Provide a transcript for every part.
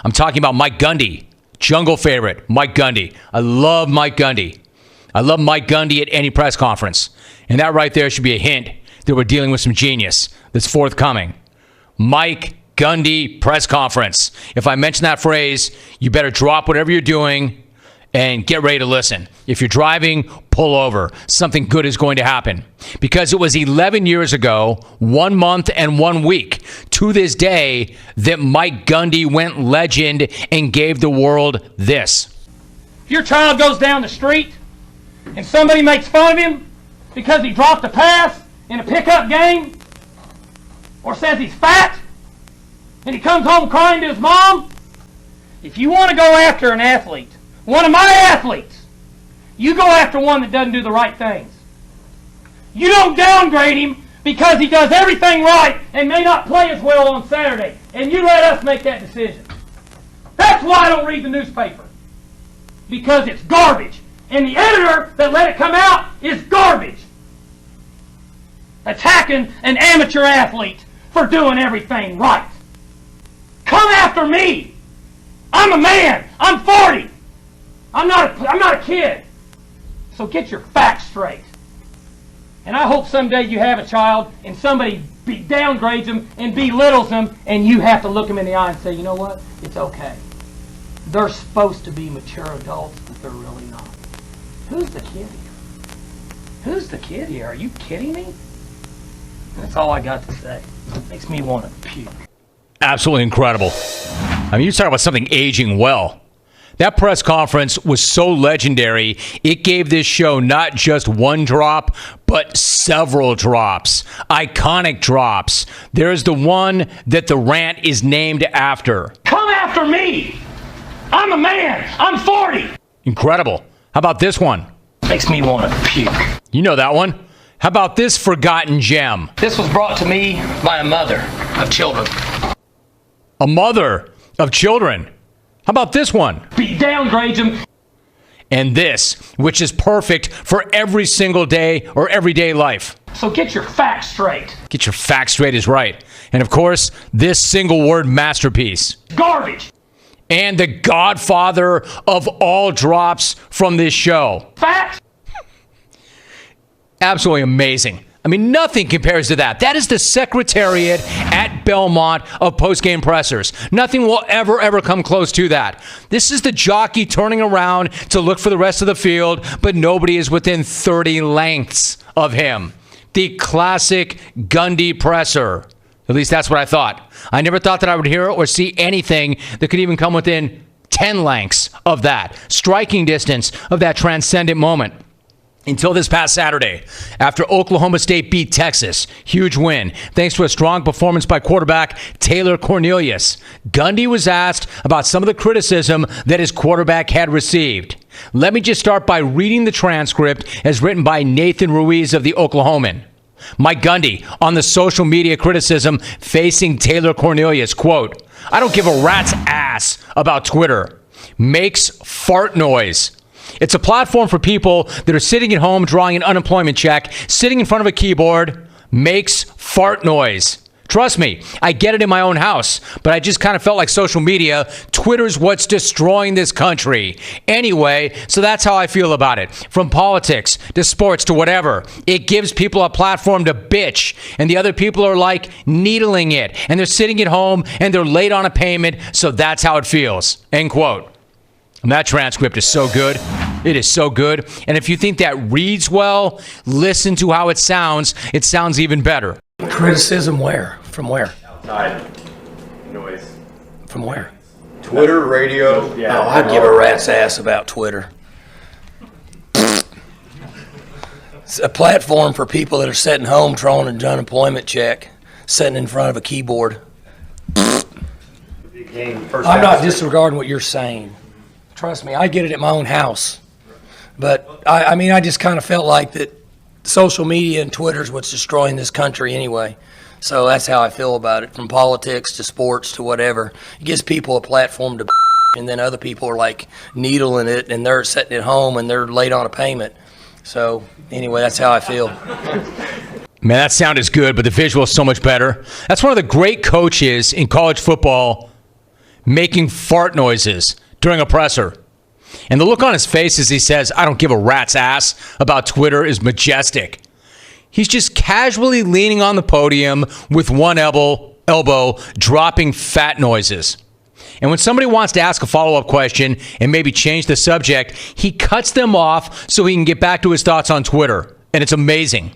I'm talking about Mike Gundy, jungle favorite, Mike Gundy. I love Mike Gundy. I love Mike Gundy at any press conference. And that right there should be a hint that we're dealing with some genius that's forthcoming. Mike Gundy press conference. If I mention that phrase, you better drop whatever you're doing and get ready to listen. If you're driving, pull over. Something good is going to happen. Because it was 11 years ago, 1 month and 1 week, to this day, that Mike Gundy went legend and gave the world this. If your child goes down the street and somebody makes fun of him because he dropped a pass in a pickup game, or says he's fat, and he comes home crying to his mom, if you want to go after an athlete, one of my athletes, you go after one that doesn't do the right things. You don't downgrade him because he does everything right and may not play as well on Saturday, and you let us make that decision. That's why I don't read the newspaper, because it's garbage, and the editor that let it come out is garbage. Attacking an amateur athlete for doing everything right. Come after me. I'm a man. I'm 40. I'm not a kid. So get your facts straight. And I hope someday you have a child and somebody downgrades them and belittles them, and you have to look them in the eye and say, you know what? It's okay. They're supposed to be mature adults, but they're really not. Who's the kid here? Who's the kid here? Are you kidding me? That's all I got to say. It makes me want to puke. Absolutely incredible. I mean, you talk about something aging well. That press conference was so legendary, it gave this show not just one drop, but several drops. Iconic drops. There's the one that the rant is named after. Come after me! I'm a man! I'm 40! Incredible. How about this one? Makes me want to puke. You know that one. How about this forgotten gem? This was brought to me by a mother of children. A mother of children. How about this one? He downgrades them. And this, which is perfect for every single day or everyday life. So get your facts straight. Get your facts straight is right. And of course, this single word masterpiece. Garbage. And the godfather of all drops from this show. Facts. Absolutely amazing. I mean, nothing compares to that. That is the secretariat at Belmont of postgame pressers. Nothing will ever come close to that. This is the jockey turning around to look for the rest of the field, but nobody is within 30 lengths of him. The classic Gundy presser. At least that's what I thought. I never thought that I would hear or see anything that could even come within 10 lengths of that. Striking distance of that transcendent moment. Until this past Saturday, after Oklahoma State beat Texas, huge win, thanks to a strong performance by quarterback Taylor Cornelius. Gundy was asked about some of the criticism that his quarterback had received. Let me just start by reading the transcript as written by Nathan Ruiz of the Oklahoman. Mike Gundy on the social media criticism facing Taylor Cornelius, quote, "I don't give a rat's ass about Twitter. Makes fart noise. It's a platform for people that are sitting at home drawing an unemployment check, sitting in front of a keyboard, makes fart noise. Trust me, I get it in my own house, but I just kind of felt like social media, Twitter's what's destroying this country. Anyway, so that's how I feel about it. From politics to sports to whatever. It gives people a platform to bitch, and the other people are like needling it, and they're sitting at home, and they're late on a payment, so that's how it feels." End quote. And that transcript is so good. It is so good. And if you think that reads well, listen to how it sounds. It sounds even better. Criticism where? From where? Outside noise. From where? Twitter, radio. Yeah. Oh, I'd give a rat's ass about Twitter. It's a platform for people that are sitting home drawing an unemployment check, sitting in front of a keyboard. I'm not disregarding what you're saying. Trust me, I get it at my own house. But, I mean, I just kind of felt like that social media and Twitter's what's destroying this country anyway. So that's how I feel about it, from politics to sports to whatever. It gives people a platform to and then other people are like needling it, and they're sitting at home and they're late on a payment. So anyway, that's how I feel. Man, that sound is good, but the visual is so much better. That's one of the great coaches in college football making fart noises during a presser. And the look on his face as he says, I don't give a rat's ass about Twitter is majestic. He's just casually leaning on the podium with one elbow dropping fat noises. And when somebody wants to ask a follow-up question and maybe change the subject, he cuts them off so he can get back to his thoughts on Twitter. And it's amazing.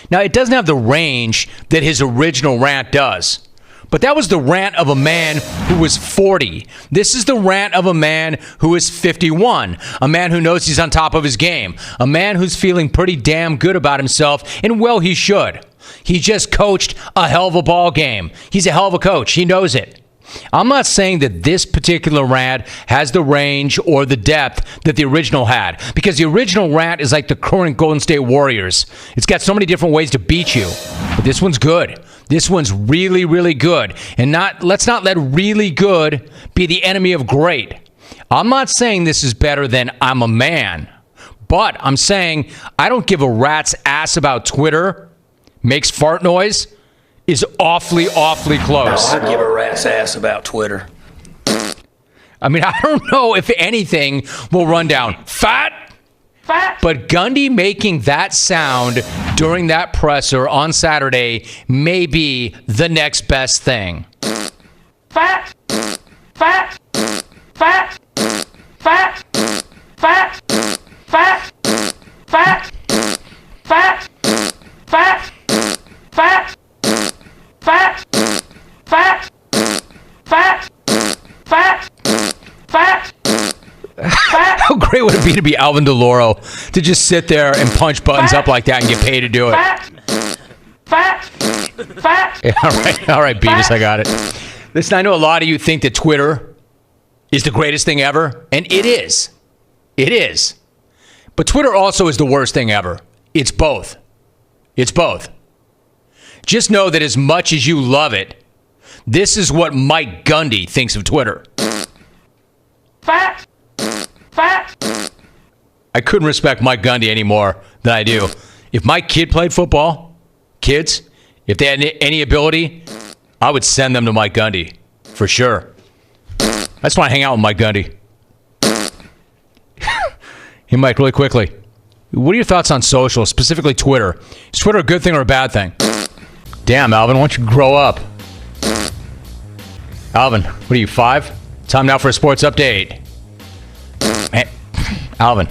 Now, it doesn't have the range that his original rant does. But that was the rant of a man who was 40. This is the rant of a man who is 51. A man who knows he's on top of his game. A man who's feeling pretty damn good about himself, and well, he should. He just coached a hell of a ball game. He's a hell of a coach. He knows it. I'm not saying that this particular rant has the range or the depth that the original had, because the original rant is like the current Golden State Warriors. It's got so many different ways to beat you. But this one's good. This one's really, really good. And let's not let really good be the enemy of great. I'm not saying this is better than I'm a man, but I'm saying I don't give a rat's ass about Twitter. Makes fart noise is awfully, awfully close. I give a rat's ass about Twitter. I mean, I don't know if anything will run down fat. But Gundy making that sound during that presser on Saturday may be the next best thing. Fat, fat, fat, fat, fat, fat, fat, fat, fat, fat, fat, fat, fat, fat, fat. How great would it be to be Alvin DeLauro, to just sit there and punch buttons up like that and get paid to do it? Fat. Yeah, all right, Beavis, I got it. Listen, I know a lot of you think that Twitter is the greatest thing ever, and it is. It is. But Twitter also is the worst thing ever. It's both. It's both. Just know that as much as you love it, this is what Mike Gundy thinks of Twitter. Fat. I couldn't respect Mike Gundy any more than I do. If my kid played football, kids, if they had any ability, I would send them to Mike Gundy, for sure. I just want to hang out with Mike Gundy. Hey, Mike, really quickly, what are your thoughts on social, specifically Twitter? Is Twitter a good thing or a bad thing? Damn, Alvin, why don't you grow up? Alvin, what are you, 5? Time now for a sports update. Man, Alvin.